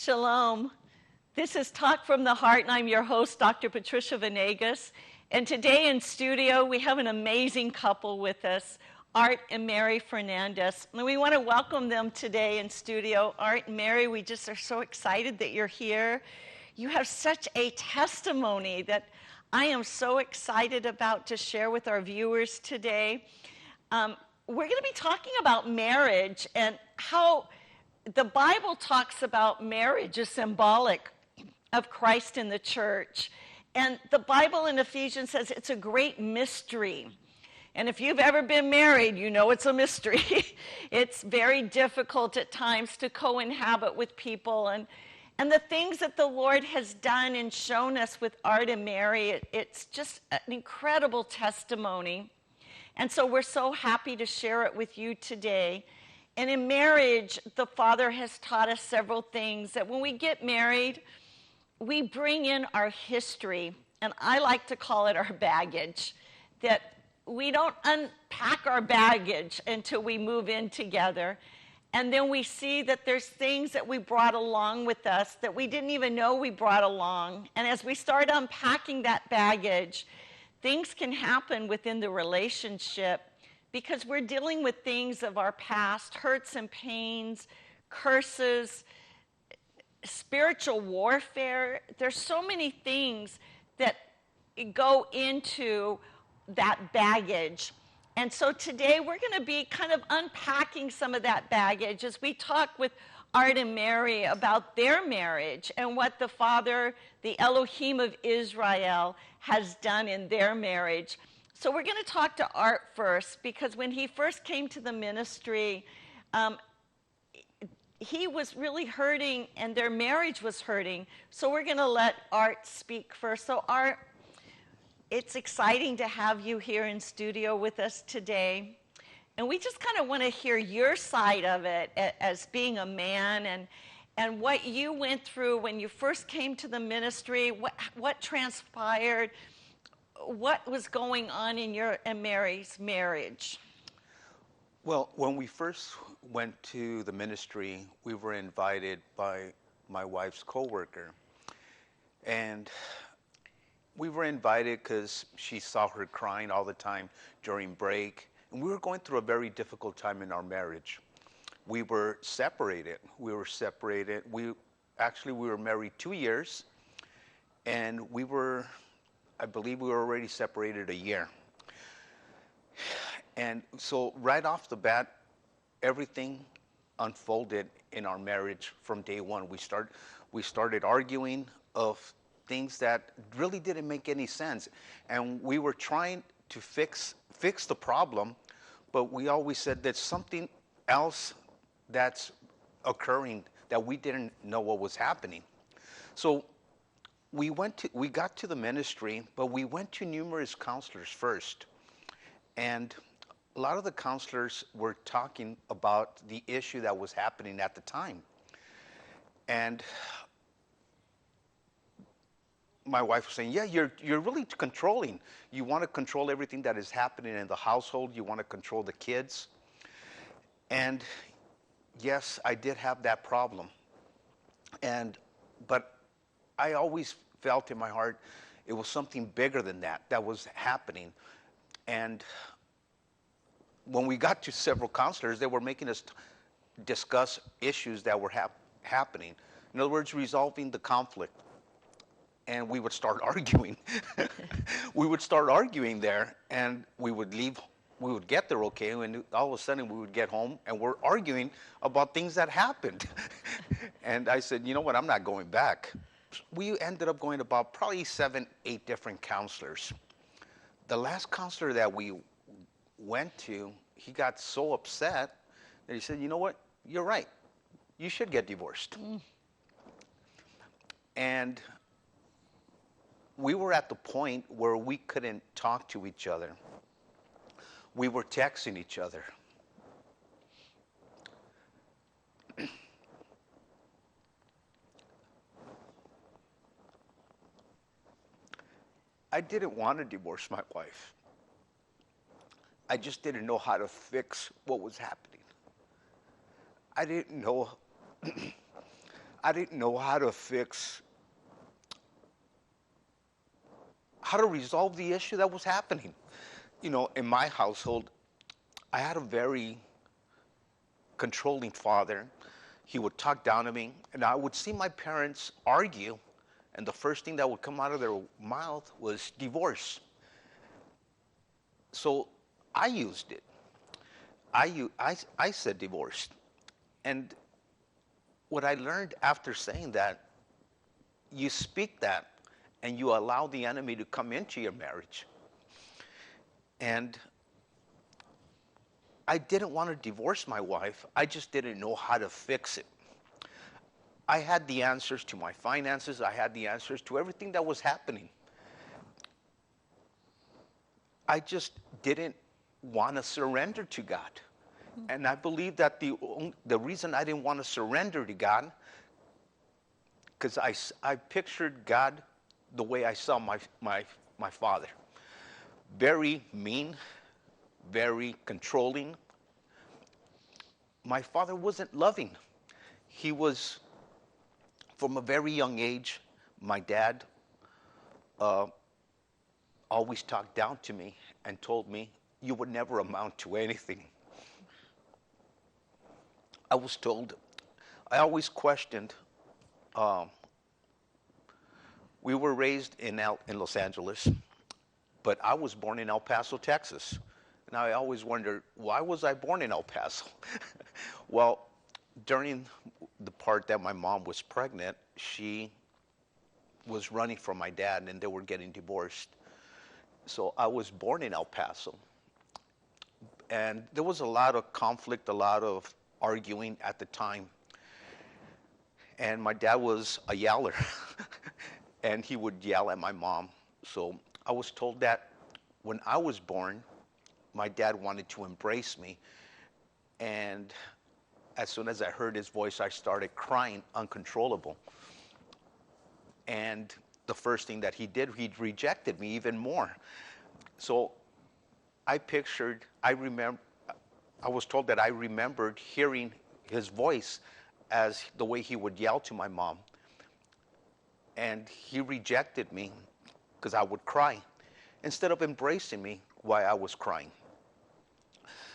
Shalom. This is Talk from the Heart, and I'm your host, Dr. Patricia Venegas. And today in studio, we have an amazing couple with us, Art and Mary Fernandez. And we want to welcome them today in studio. Art and Mary, we just are so excited that you're here. You have such a testimony that I am so excited about to share with our viewers today. We're going to be talking about marriage and how the Bible talks about marriage as symbolic of Christ in the church. And the Bible in Ephesians says it's a great mystery. And if you've ever been married, you know it's a mystery. It's very difficult at times to co-inhabit with people. And the things that the Lord has done and shown us with Art and Mary, it's just an incredible testimony. And so we're so happy to share it with you today. And in marriage, the Father has taught us several things, that when we get married, we bring in our history, and I like to call it our baggage, that we don't unpack our baggage until we move in together. And then we see that there's things that we brought along with us that we didn't even know we brought along. And as we start unpacking that baggage, things can happen within the relationship because we're dealing with things of our past, hurts and pains, curses, spiritual warfare. There's so many things that go into that baggage. And so today we're going to be kind of unpacking some of that baggage as we talk with Art and Mary about their marriage and what the Father, the Elohim of Israel, has done in their marriage. So we're going to talk to Art first, because when he first came to the ministry, he was really hurting and their marriage was hurting. So we're going to let Art speak first. So Art, it's exciting to have you here in studio with us today. And we just kind of want to hear your side of it as being a man and what you went through when you first came to the ministry, what transpired, what was going on in your and Mary's marriage. Well, when we first went to the ministry, we were invited by my wife's coworker. And we were invited because she saw her crying all the time during break. And we were going through a very difficult time in our marriage. We were separated. We were married 2 years. And I believe we were already separated a year. And so right off the bat, everything unfolded in our marriage from day one. We started arguing of things that really didn't make any sense. And we were trying to fix the problem, but we always said there's something else that's occurring that we didn't know what was happening. So we got to the ministry, but we went to numerous counselors first. And a lot of the counselors were talking about the issue that was happening at the time. And my wife was saying, yeah, you're really controlling. You want to control everything that is happening in the household. You want to control the kids. And yes, I did have that problem. But I always felt in my heart it was something bigger than that was happening. And when we got to several counselors, they were making us discuss issues that were happening. In other words, resolving the conflict. And we would start arguing. We would start arguing there, and we would leave. We would get there okay, and all of a sudden we would get home, and we're arguing about things that happened. And I said, you know what, I'm not going back. We ended up going about probably 7, 8 different counselors. The last counselor that we went to, he got so upset that he said, you know what, you're right. You should get divorced. And we were at the point where we couldn't talk to each other. We were texting each other. I didn't want to divorce my wife. I just didn't know how to fix what was happening. I didn't know I didn't know how to resolve the issue that was happening. In my household, I had a very controlling father. He would talk down to me, and I would see my parents argue, and the first thing that would come out of their mouth was divorce. So I used it. I said divorce. And what I learned after saying that, you speak that and you allow the enemy to come into your marriage. And I didn't want to divorce my wife. I just didn't know how to fix it. I had the answers to my finances. I had the answers to everything that was happening. I just didn't want to surrender to God. And I believe that the reason I didn't want to surrender to God, because I pictured God the way I saw my father. Very mean, very controlling. My father wasn't loving. He was, from a very young age, my dad always talked down to me and told me, you would never amount to anything. I was told, I always questioned. We were raised in Los Angeles, but I was born in El Paso, Texas. And I always wondered, why was I born in El Paso? Well, during the part that my mom was pregnant, she was running from my dad, and they were getting divorced. So I was born in El Paso. And there was a lot of conflict, a lot of arguing at the time. And my dad was a yeller, and he would yell at my mom. So I was told that when I was born, my dad wanted to embrace me. And as soon as I heard his voice, I started crying uncontrollable. And the first thing that he did, he rejected me even more. So I was told that I remembered hearing his voice as the way he would yell to my mom. And he rejected me because I would cry instead of embracing me while I was crying.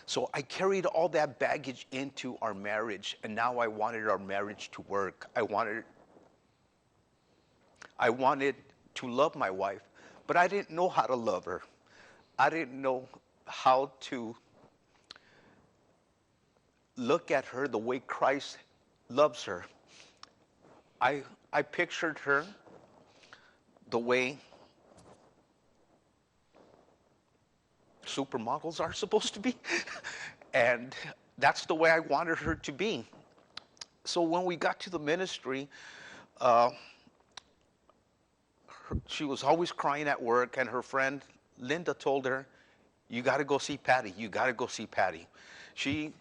So I carried all that baggage into our marriage, and now I wanted our marriage to work. I wanted to love my wife, but I didn't know how to love her. I didn't know how to look at her the way Christ loves her. I pictured her the way supermodels are supposed to be. And that's the way I wanted her to be. So when we got to the ministry, she was always crying at work, and her friend Linda told her, you got to go see Patty. You got to go see Patty. She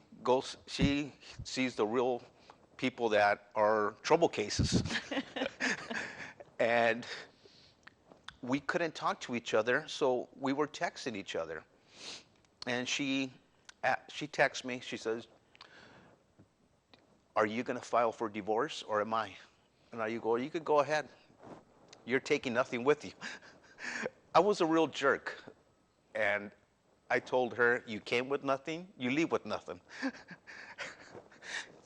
sees the real people that are trouble cases. And we couldn't talk to each other, so we were texting each other. And she texts me, she says, are you going to file for divorce or am I? And you could go ahead. You're taking nothing with you. I was a real jerk. And I told her, you came with nothing, you leave with nothing.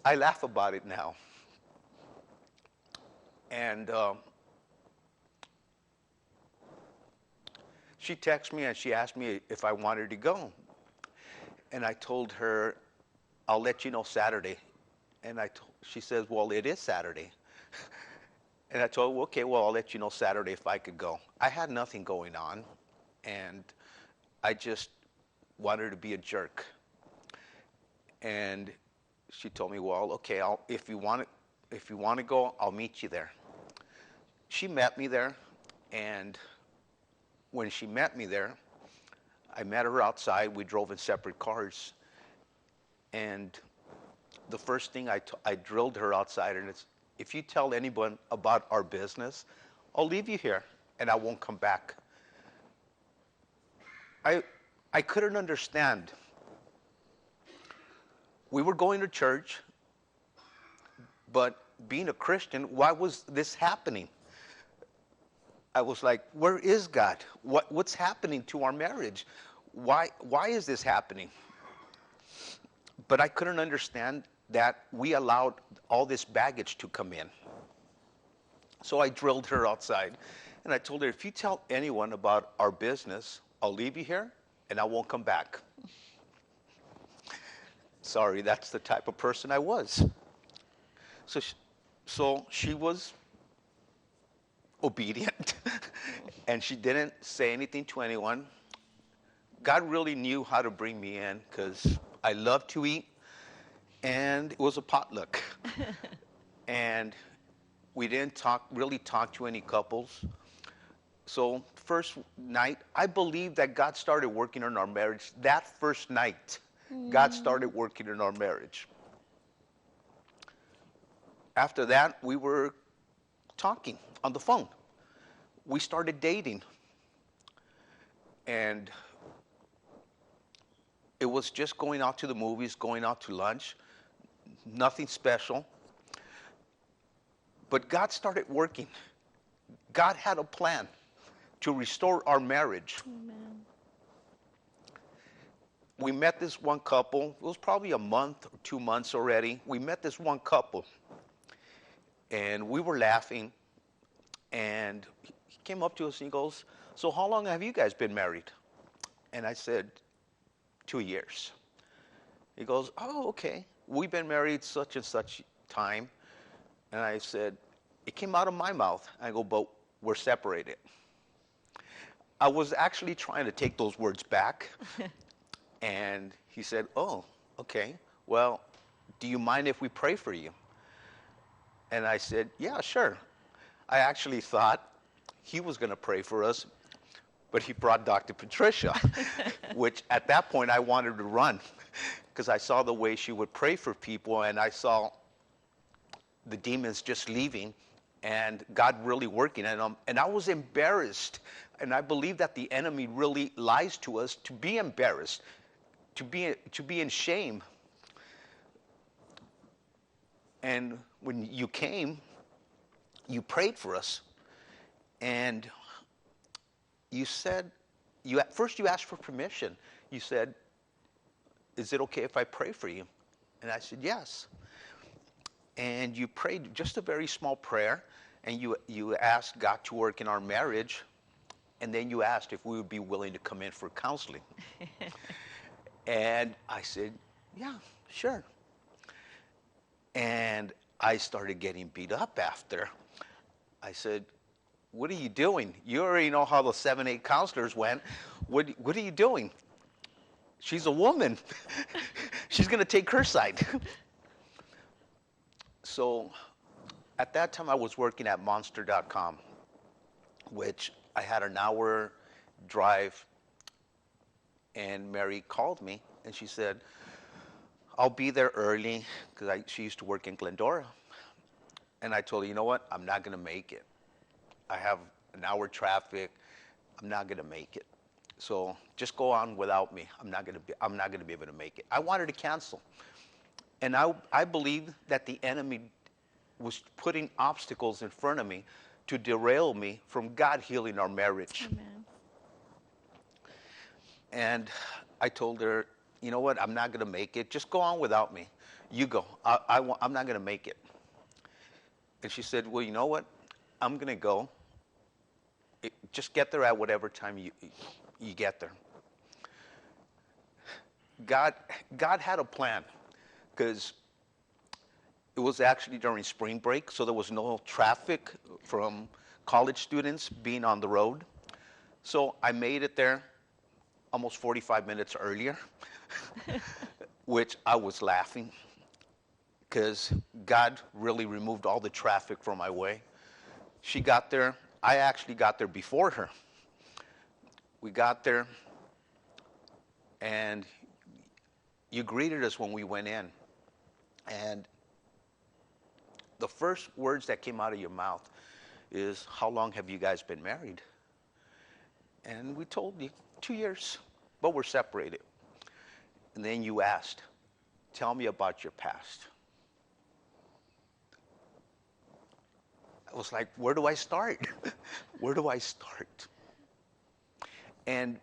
I laugh about it now. And she texted me and she asked me if I wanted to go. And I told her, I'll let you know Saturday. And she says, well, it is Saturday. And I told her, okay, well, I'll let you know Saturday if I could go. I had nothing going on, and I just wanted to be a jerk. And she told me, well, okay, if you want to go, I'll meet you there. She met me there, and when she met me there, I met her outside. We drove in separate cars. And the first thing I drilled her outside, and it's, if you tell anyone about our business, I'll leave you here and I won't come back. I couldn't understand. We were going to church, but being a Christian, why was this happening? I was like, where is God? What's happening to our marriage? Why is this happening? But I couldn't understand that we allowed all this baggage to come in. So I drilled her outside, and I told her, if you tell anyone about our business, I'll leave you here, and I won't come back. Sorry, that's the type of person I was. So she was obedient, and she didn't say anything to anyone. God really knew how to bring me in because I love to eat, and it was a potluck. And we didn't really talk to any couples. So first night, I believe that God started working on our marriage. That first night, God started working in our marriage. After that, we were talking on the phone. We started dating. And it was just going out to the movies, going out to lunch, nothing special. But God started working. God had a plan to restore our marriage. Amen. We met this one couple. It was probably a month or 2 months already. We met this one couple, and we were laughing. And he came up to us and he goes, so how long have you guys been married? And I said, 2 years. He goes, oh, okay. We've been married such and such time. And I said, it came out of my mouth. I go, but we're separated. I was actually trying to take those words back. And he said, oh, okay. Well, do you mind if we pray for you? And I said, yeah, sure. I actually thought he was going to pray for us, but he brought Dr. Patricia, which at that point I wanted to run because I saw the way she would pray for people, and I saw the demons just leaving and God really working in them. And I was embarrassed. And I believe that the enemy really lies to us to be embarrassed, to be in shame. And when you came, you prayed for us. And you said, first you asked for permission. You said, is it okay if I pray for you? And I said, yes. And you prayed just a very small prayer, and you asked God to work in our marriage, and then you asked if we would be willing to come in for counseling. And I said, yeah, sure. And I started getting beat up after. I said, what are you doing? You already know how the 7-8 counselors went. What are you doing? She's a woman. She's going to take her side. So at that time, I was working at monster.com, which I had an hour drive. And Mary called me, and she said, I'll be there early, because she used to work in Glendora. And I told her, you know what? I'm not going to make it. I have an hour traffic. I'm not going to make it. So just go on without me. I'm not going to be able to make it. I wanted to cancel. And I believe that the enemy was putting obstacles in front of me to derail me from God healing our marriage. Amen. And I told her, you know what? I'm not going to make it. Just go on without me. You go. I'm not going to make it. And she said, well, you know what? I'm going to go. Just get there at whatever time you get there. God had a plan, because it was actually during spring break, so there was no traffic from college students being on the road. So I made it there almost 45 minutes earlier, which I was laughing, because God really removed all the traffic from my way. She got there. I actually got there before her. We got there, and you greeted us when we went in. And the first words that came out of your mouth is, how long have you guys been married? And we told you, 2 years, but we're separated. And then you asked, tell me about your past. I was like, where do I start? Where do I start? And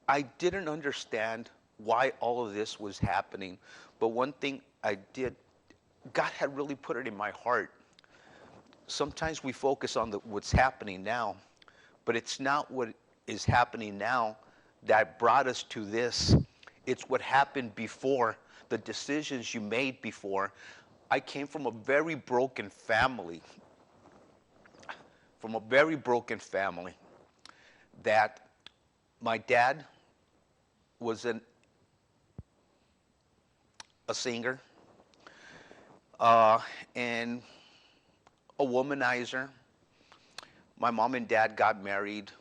I didn't understand why all of this was happening. But one thing I did, God had really put it in my heart. Sometimes we focus on what's happening now, but it's not what is happening now that brought us to this. It's what happened before, the decisions you made before. I came from a very broken family, that my dad was a singer and a womanizer. My mom and dad got married,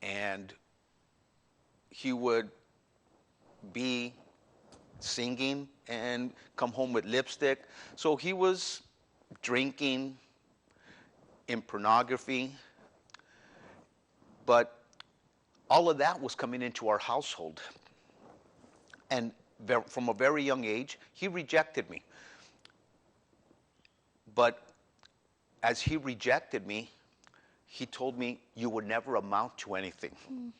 and he would be singing and come home with lipstick. So he was drinking, in pornography, but all of that was coming into our household. And from a very young age, he rejected me. But as he rejected me, he told me, you would never amount to anything. Mm.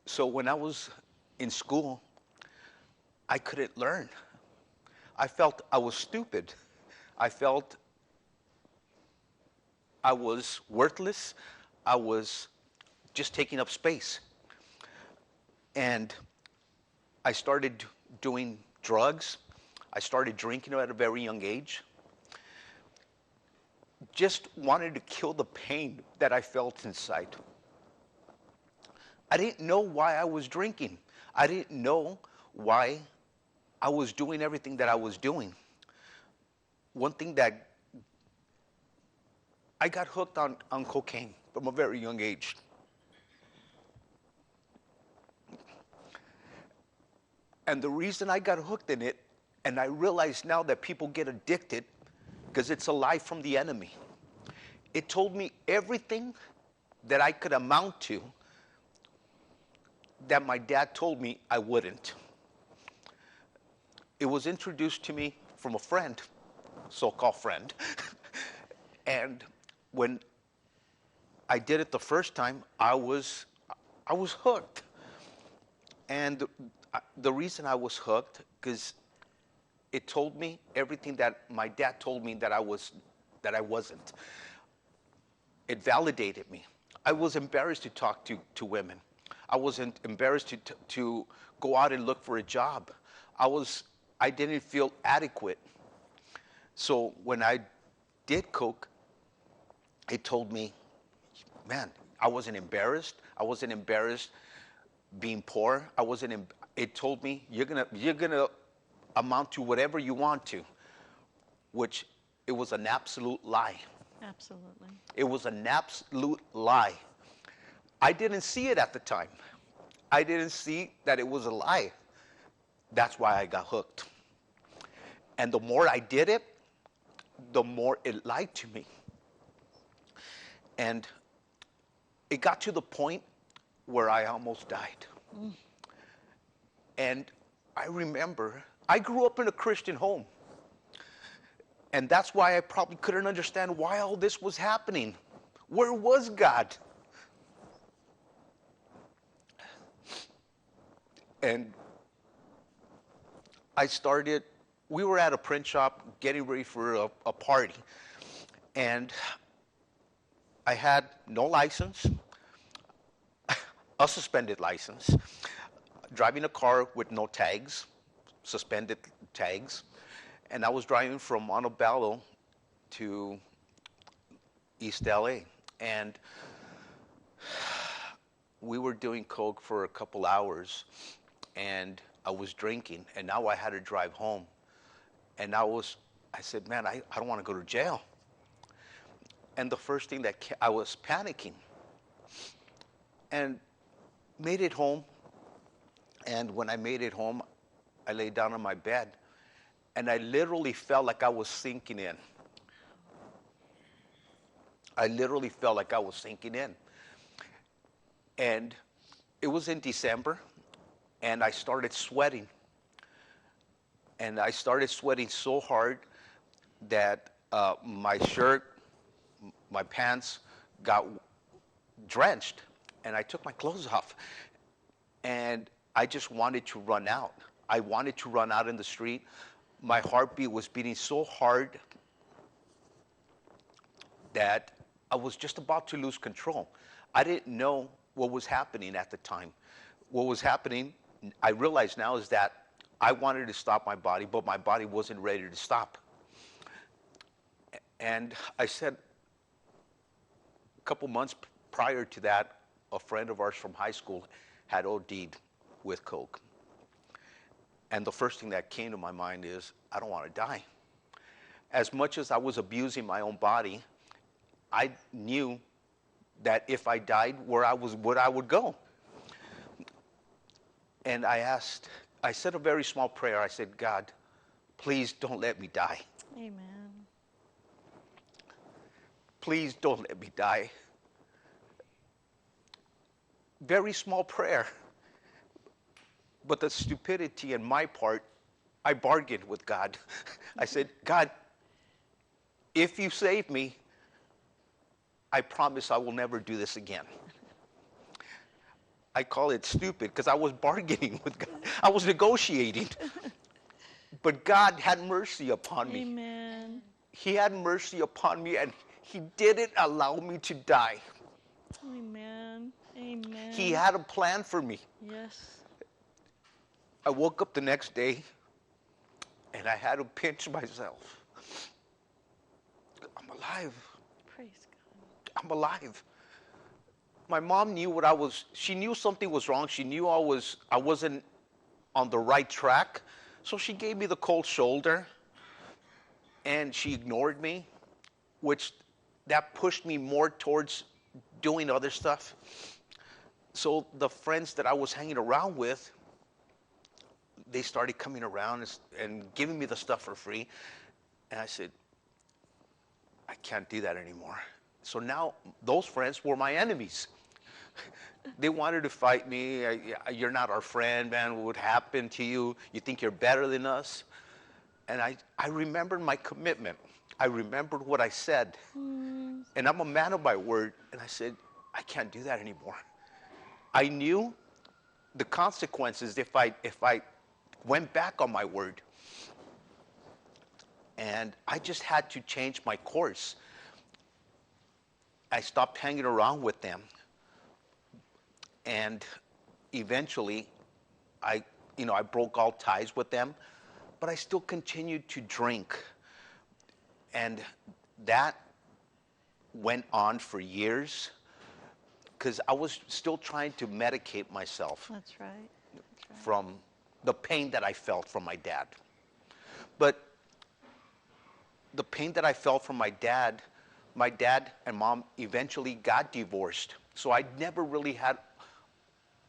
So when I was in school, I couldn't learn. I felt I was stupid. I felt I was worthless. I was just taking up space. And I started doing drugs. I started drinking at a very young age. Just wanted to kill the pain that I felt inside. I didn't know why I was drinking. I didn't know why I was doing everything that I was doing. One thing that I got hooked on cocaine from a very young age. And the reason I got hooked in it, and I realize now that people get addicted, because it's a lie from the enemy. It told me everything that I could amount to that my dad told me I wouldn't. It was introduced to me from a friend, so-called friend. And when I did it the first time, I was hooked. And the reason I was hooked, because it told me everything that my dad told me that I wasn't. It validated me. I was embarrassed to talk to women. I wasn't embarrassed to go out and look for a job. I didn't feel adequate. So when I did coke, it told me, man, I wasn't embarrassed. I wasn't embarrassed being poor. It told me, you're gonna amount to whatever you want to, which it was an absolute lie. Absolutely. It was an absolute lie. I didn't see it at the time. I didn't see that it was a lie. That's why I got hooked. And the more I did it, the more it lied to me. And it got to the point where I almost died. Mm. And I remember, I grew up in a Christian home. And that's why I probably couldn't understand why all this was happening. Where was God? And we were at a print shop getting ready for a party. And I had no license, a suspended license, driving a car with no tags, suspended tags. And I was driving from Montebello to East LA. And we were doing coke for a couple hours, and I was drinking, and now I had to drive home. And I said, man, I don't want to go to jail. And the first thing I was panicking. And made it home. And when I made it home, I lay down on my bed. And I literally felt like I was sinking in. I literally felt like I was sinking in. And it was in December, and I started sweating. And I started sweating so hard, that my shirt, my pants got drenched, and I took my clothes off, and I just wanted to run out. I wanted to run out in the street. My heartbeat was beating so hard that I was just about to lose control. I didn't know what was happening at the time. What was happening, I realize now, is that I wanted to stop my body, but my body wasn't ready to stop. And I said, a couple months prior to that, a friend of ours from high school had OD'd with coke. And the first thing that came to my mind is, I don't want to die. As much as I was abusing my own body, I knew that if I died where I would go. And I said a very small prayer. I said, God, please don't let me die. Amen. Please don't let me die. Very small prayer. But the stupidity in my part, I bargained with God. I said, God, if you save me, I promise I will never do this again. I call it stupid because I was bargaining with God. I was negotiating. But God had mercy upon me. Amen. He had mercy upon me, and he didn't allow me to die. Amen. Amen. He had a plan for me. Yes. I woke up the next day, and I had to pinch myself. I'm alive. Praise God. I'm alive. My mom knew she knew something was wrong. She knew I wasn't on the right track. So she gave me the cold shoulder, and she ignored me, which that pushed me more towards doing other stuff. So the friends that I was hanging around with, they started coming around and giving me the stuff for free. And I said, I can't do that anymore. So now those friends were my enemies. They wanted to fight me. You're not our friend, man. What would happen to you? You think you're better than us? And I remembered my commitment. I remembered what I said. And I'm a man of my word. And I said, I can't do that anymore. I knew the consequences if I went back on my word. And I just had to change my course. I stopped hanging around with them. And eventually, I broke all ties with them, but I still continued to drink. And that went on for years because I was still trying to medicate myself. That's right. From the pain that I felt from my dad. But the pain that I felt from my dad and mom eventually got divorced. So I never really had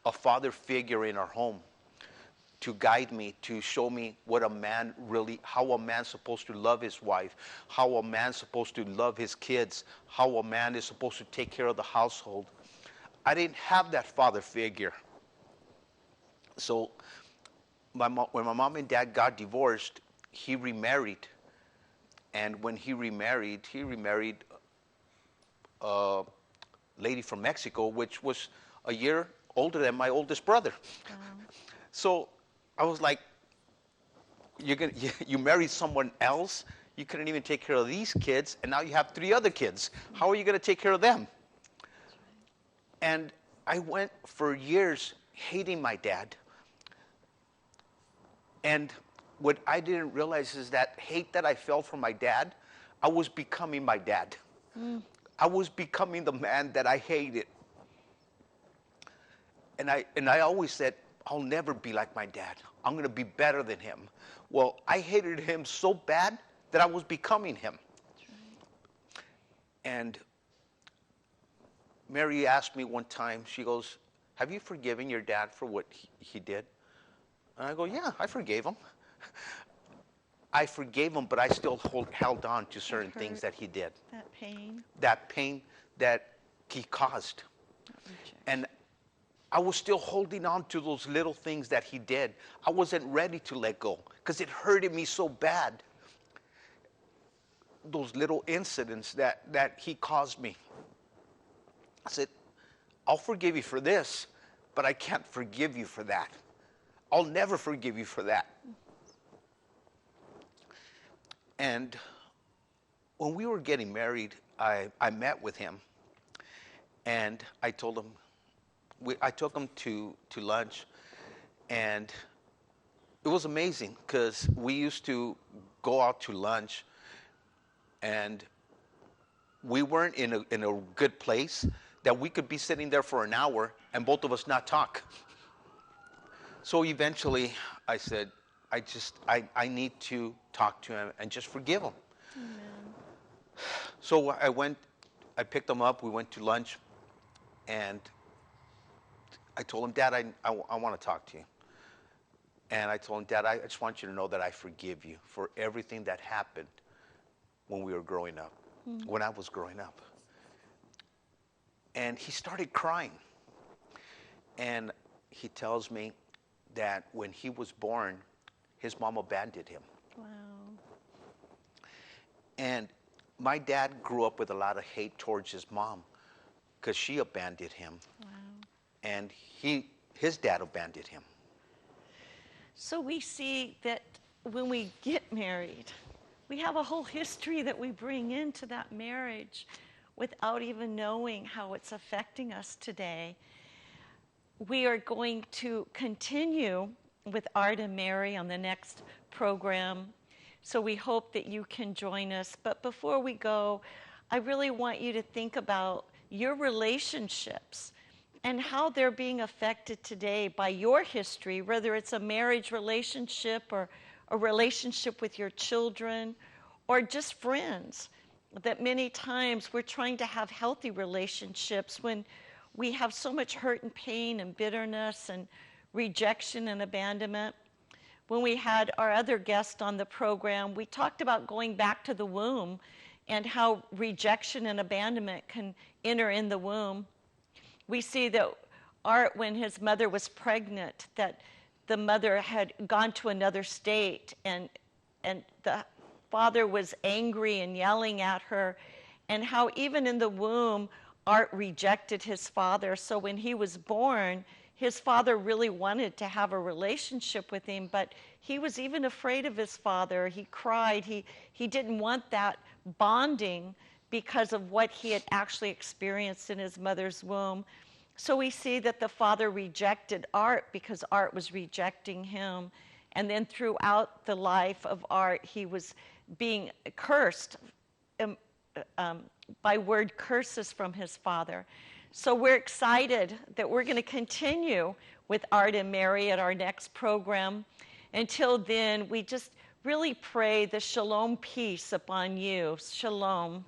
a father figure in our home to guide me, to show me how a man's supposed to love his wife, how a man's supposed to love his kids, how a man is supposed to take care of the household. I didn't have that father figure. So when my mom and dad got divorced, he remarried. And when he remarried a lady from Mexico, which was a year older than my oldest brother. Wow. So I was like, you married someone else, you couldn't even take care of these kids, and now you have 3 other kids. How are you going to take care of them? And I went for years hating my dad. And what I didn't realize is that hate that I felt from my dad, I was becoming my dad. I was becoming the man that I hated. And I always said, I'll never be like my dad. I'm going to be better than him. Well, I hated him so bad that I was becoming him. That's right. And Mary asked me one time, she goes, have you forgiven your dad for what he did? And I go, yeah, I forgave him. I forgave him, but I still held on to certain things that he did. That pain. That pain that he caused. And I was still holding on to those little things that he did. I wasn't ready to let go because it hurted me so bad. those little incidents that he caused me. I said, I'll forgive you for this, but I can't forgive you for that. I'll never forgive you for that. And when we were getting married, I met with him, and I told him, I took him to lunch, and it was amazing because we used to go out to lunch, and we weren't in a good place that we could be sitting there for an hour and both of us not talk. So eventually I said, I need to talk to him and just forgive him. Amen. So I picked him up, we went to lunch, and I told him, Dad, I want to talk to you. And I told him, Dad, I just want you to know that I forgive you for everything that happened when we were growing up, when I was growing up. And he started crying. And he tells me that when he was born, his mom abandoned him. Wow. And my dad grew up with a lot of hate towards his mom because she abandoned him. Wow. And his dad abandoned him. So we see that when we get married, we have a whole history that we bring into that marriage without even knowing how it's affecting us today. We are going to continue with Art and Mary on the next program, so we hope that you can join us. But before we go, I really want you to think about your relationships and how they're being affected today by your history, whether it's a marriage relationship or a relationship with your children or just friends. That many times we're trying to have healthy relationships when we have so much hurt and pain and bitterness and rejection and abandonment. When we had our other guest on the program, we talked about going back to the womb and how rejection and abandonment can enter in the womb. We see that Art, when his mother was pregnant, that the mother had gone to another state, and the father was angry and yelling at her, and how even in the womb, Art rejected his father. So when he was born, his father really wanted to have a relationship with him, but he was even afraid of his father. He cried. He didn't want that bonding because of what he had actually experienced in his mother's womb. So we see that the father rejected Art because Art was rejecting him. And then throughout the life of Art, he was being cursed by word curses from his father. So we're excited that we're going to continue with Art and Mary at our next program. Until then, we just really pray the shalom peace upon you. Shalom.